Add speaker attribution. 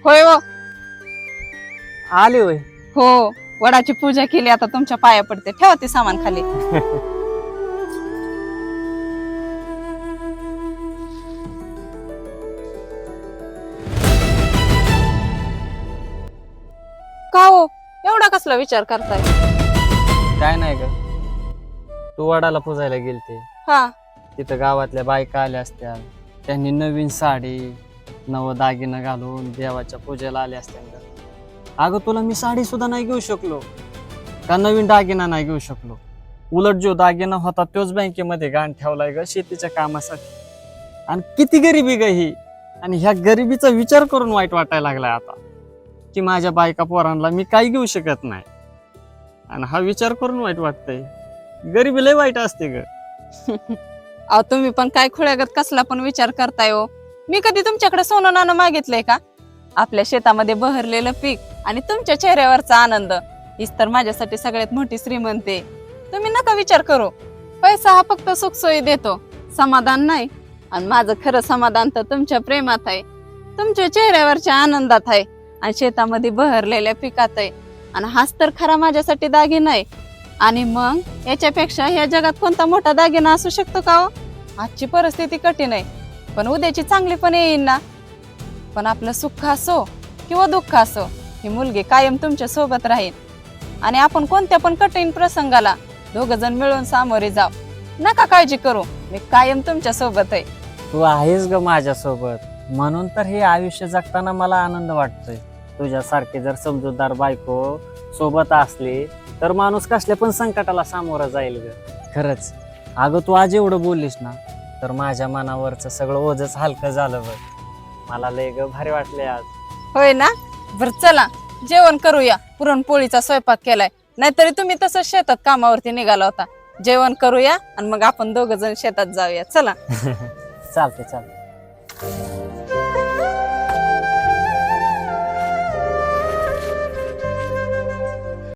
Speaker 1: होय हो.
Speaker 2: आले होय.
Speaker 1: हो, वडाची पूजा केली, आता तुमच्या पाया पडते. ठेवा ते सामान खाली. का हो, एवढा कसला विचार करताय?
Speaker 2: काय नाही ग, तू वडाला पुजायला गेलते,
Speaker 1: हा,
Speaker 2: तिथं गावातल्या बायका आल्या असत्या, त्यांनी नवीन साडी नव दागिनं घालून देवाच्या पूजेला आल्या असत्या. अगं तुला मी साडी सुद्धा नाही घेऊ शकलो का, नवीन दागिना नाही घेऊ शकलो. उलट जो दागिना होता तोच बँकेमध्ये गाण ठेवलाय ग शेतीच्या कामासाठी. आणि किती गरिबी ग ही, आणि ह्या गरिबीचा विचार करून वाईट वाटायला लागलाय आता की माझ्या बायका पोरांना मी काही घेऊ शकत नाही. आणि हा विचार करून वाईट वाटतंय. गरिबी लय वाईट असते ग.
Speaker 1: अहो तुम्ही पण काय खुळ्यागत कसला पण विचार करताय हो. मी कधी तुमच्याकडे सोनं नाणं मागितलंय का? आपल्या शेतामध्ये बहरलेलं पीक आणि तुमच्या चेहऱ्यावरचा आनंद हीच तर माझ्यासाठी सगळ्यात मोठी श्रीमंती. तुम्ही नका विचार करू. पैसा हा फक्त सुखसोयी देतो, समाधान नाही. आणि माझं खरं समाधान तर तुमच्या प्रेमात आहे, तुमच्या चेहऱ्यावरच्या आनंदात आहे, आणि शेतामध्ये बहरलेल्या पिकात आहे. आणि हाच तर खरा माझ्यासाठी दागिना आहे. आणि मग याच्यापेक्षा या जगात कोणता मोठा दागिना असू शकतो का हो? आजची परिस्थिती कठीण आहे, पण उद्याची चांगली पण येईल ना. पण आपलं सुख असो किंवा दुःख असो, ही मुलगी कायम तुमच्या सोबत राहील. आणि आपण कोणत्या पण कठीण प्रसंगाला दोघ जण मिळून सामोरे जाऊ. नका काळजी करू, मी कायम तुमच्या सोबत आहे.
Speaker 2: तू आहेस ग माझ्यासोबत, म्हणून तर हे आयुष्य जगताना मला आनंद वाटतोय. तुझ्यासारखी जर समजूतदार बायको सोबत असली तर माणूस कसल्या पण संकटाला सामोरा जाईल ग. खरंच अगं तू आज एवढं बोललीस ना, तर माझ्या मनावरचं सगळं ओझच हलकं झालं बघ. मला लय ग भारी वाटले आज.
Speaker 1: होय ना. बरं चला जेवण करूया. पुरणपोळीचा स्वयंपाक केलाय, नाहीतरी तुम्ही तसंच शेतात कामावरती निघाला होता. जेवण करूया आणि मग आपण दोघ जण शेतात जाऊया. चला.
Speaker 2: चालते चालते.